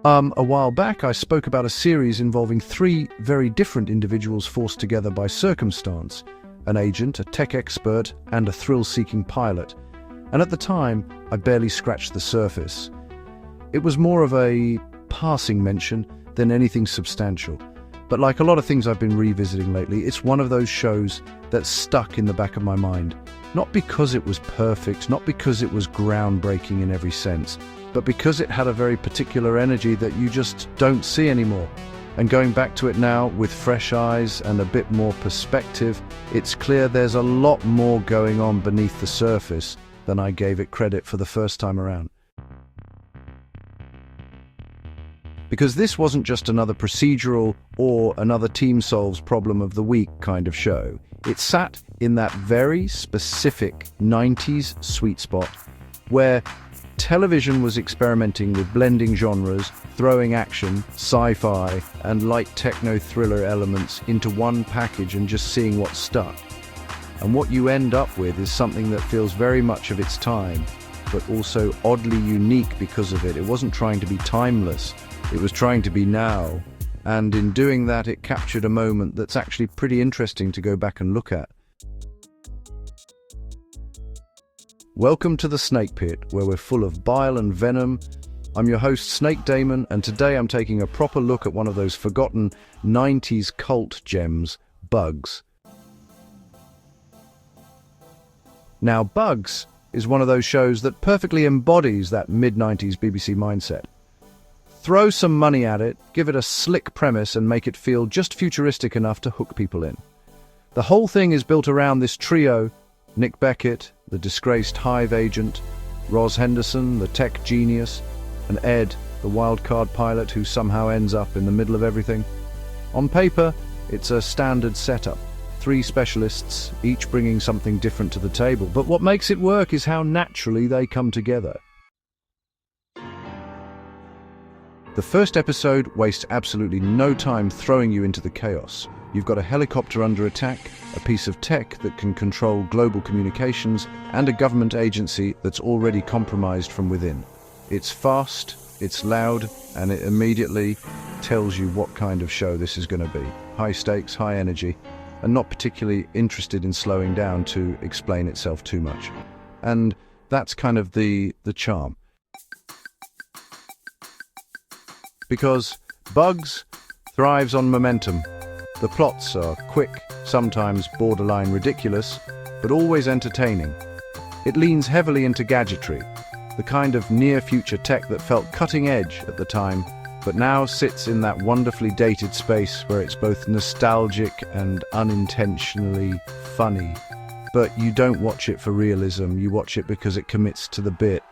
A while back, I spoke about a series involving three very different individuals forced together by circumstance: an agent, a tech expert, and a thrill-seeking pilot. And at the time, I barely scratched the surface. It was more of a passing mention than anything substantial. But like a lot of things I've been revisiting lately, it's one of those shows that's stuck in the back of my mind. Not because it was perfect, not because it was groundbreaking in every sense, but because it had a very particular energy that you just don't see anymore. And going back to it now with fresh eyes and a bit more perspective, it's clear there's a lot more going on beneath the surface than I gave it credit for the first time around. Because this wasn't just another procedural or another team solves problem of the week kind of show. It sat in that very specific 90s sweet spot where television was experimenting with blending genres, throwing action, sci-fi, and light techno-thriller elements into one package and just seeing what stuck. And what you end up with is something that feels very much of its time, but also oddly unique because of it. It wasn't trying to be timeless, it was trying to be now. And in doing that, it captured a moment that's actually pretty interesting to go back and look at. Welcome to the Snake Pit, where we're full of bile and venom. I'm your host, Snake Dæmon, and today I'm taking a proper look at one of those forgotten 90s cult gems, Bugs. Now, Bugs is one of those shows that perfectly embodies that mid-90s BBC mindset. Throw some money at it, give it a slick premise, and make it feel just futuristic enough to hook people in. The whole thing is built around this trio: Nick Beckett, the disgraced Hive agent, Roz Henderson, the tech genius, and Ed, the wildcard pilot who somehow ends up in the middle of everything. On paper, it's a standard setup. Three specialists, each bringing something different to the table. But what makes it work is how naturally they come together. The first episode wastes absolutely no time throwing you into the chaos. You've got a helicopter under attack, a piece of tech that can control global communications, and a government agency that's already compromised from within. It's fast, it's loud, and it immediately tells you what kind of show this is going to be. High stakes, high energy, and not particularly interested in slowing down to explain itself too much. And that's kind of the charm. Because Bugs thrives on momentum. The plots are quick, sometimes borderline ridiculous, but always entertaining. It leans heavily into gadgetry, the kind of near-future tech that felt cutting edge at the time, but now sits in that wonderfully dated space where it's both nostalgic and unintentionally funny. But you don't watch it for realism, you watch it because it commits to the bit.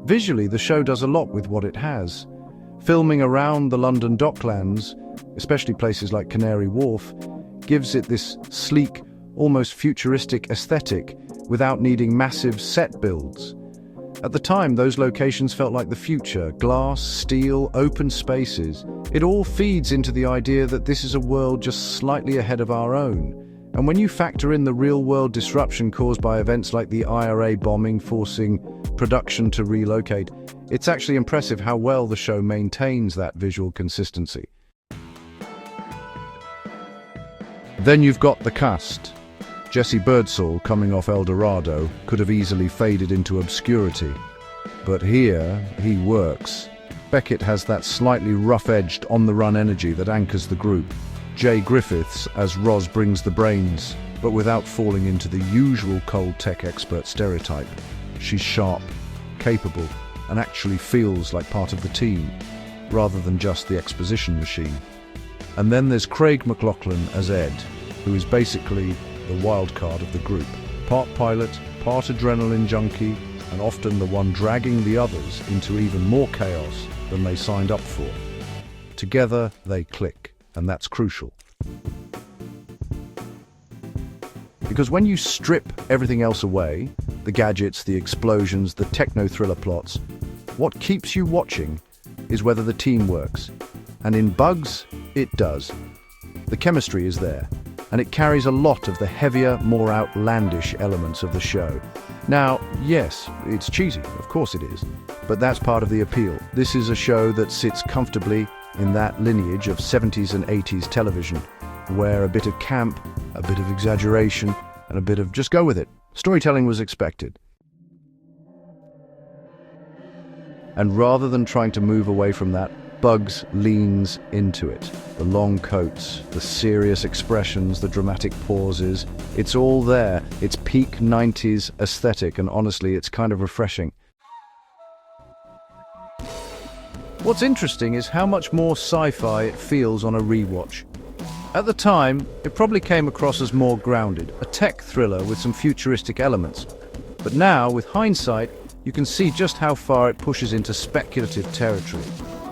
Visually, the show does a lot with what it has. Filming around the London Docklands, especially places like Canary Wharf, gives it this sleek, almost futuristic aesthetic without needing massive set builds. At the time, those locations felt like the future: glass, steel, open spaces. It all feeds into the idea that this is a world just slightly ahead of our own. And when you factor in the real-world disruption caused by events like the IRA bombing forcing production to relocate, it's actually impressive how well the show maintains that visual consistency. Then you've got the cast. Jesse Birdsall, coming off El Dorado, could have easily faded into obscurity. But here, he works. Beckett has that slightly rough-edged, on-the-run energy that anchors the group. Jay Griffiths as Roz brings the brains, but without falling into the usual cold tech expert stereotype. She's sharp, capable, and actually feels like part of the team, rather than just the exposition machine. And then there's Craig McLachlan as Ed, who is basically the wild card of the group. Part pilot, part adrenaline junkie, and often the one dragging the others into even more chaos than they signed up for. Together, they click, and that's crucial. Because when you strip everything else away, the gadgets, the explosions, the techno-thriller plots, what keeps you watching is whether the team works. And in Bugs, it does. The chemistry is there, and it carries a lot of the heavier, more outlandish elements of the show. Now, yes, it's cheesy, of course it is, but that's part of the appeal. This is a show that sits comfortably in that lineage of 70s and 80s television, where a bit of camp, a bit of exaggeration, and a bit of just go with it. Storytelling was expected. And rather than trying to move away from that, Bugs leans into it. The long coats, the serious expressions, the dramatic pauses, it's all there. It's peak 90s aesthetic, and honestly, it's kind of refreshing. What's interesting is how much more sci-fi it feels on a rewatch. At the time, it probably came across as more grounded, a tech thriller with some futuristic elements. But now, with hindsight, you can see just how far it pushes into speculative territory.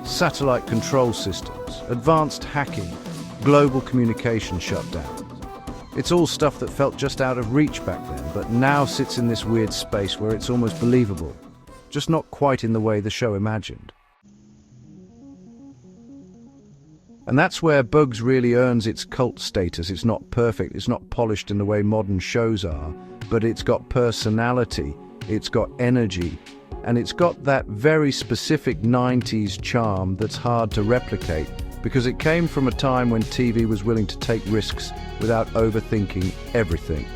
Satellite control systems, advanced hacking, global communication shutdowns. It's all stuff that felt just out of reach back then, but now sits in this weird space where it's almost believable, just not quite in the way the show imagined. And that's where Bugs really earns its cult status. It's not perfect, it's not polished in the way modern shows are, but it's got personality, it's got energy, and it's got that very specific 90s charm that's hard to replicate, because it came from a time when TV was willing to take risks without overthinking everything.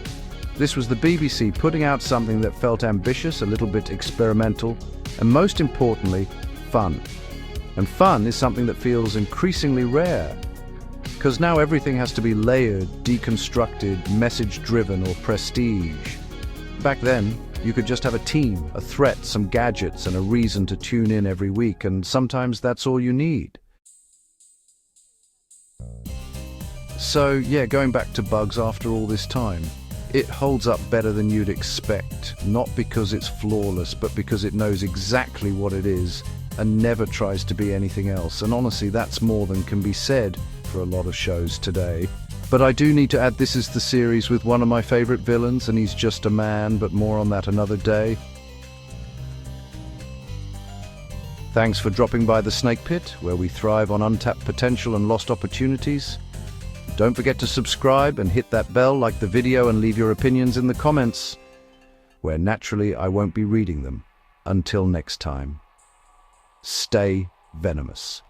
This was the BBC putting out something that felt ambitious, a little bit experimental, and most importantly, fun. And fun is something that feels increasingly rare, because now everything has to be layered, deconstructed, message-driven, or prestige. Back then, you could just have a team, a threat, some gadgets, and a reason to tune in every week, and sometimes that's all you need. So yeah, going back to Bugs after all this time, it holds up better than you'd expect, not because it's flawless, but because it knows exactly what it is and never tries to be anything else. And honestly, that's more than can be said for a lot of shows today. But I do need to add, this is the series with one of my favorite villains, and he's just a man, but more on that another day. Thanks for dropping by the Snake Pit, where we thrive on untapped potential and lost opportunities. Don't forget to subscribe and hit that bell, like the video, and leave your opinions in the comments, where naturally I won't be reading them. Until next time, stay venomous.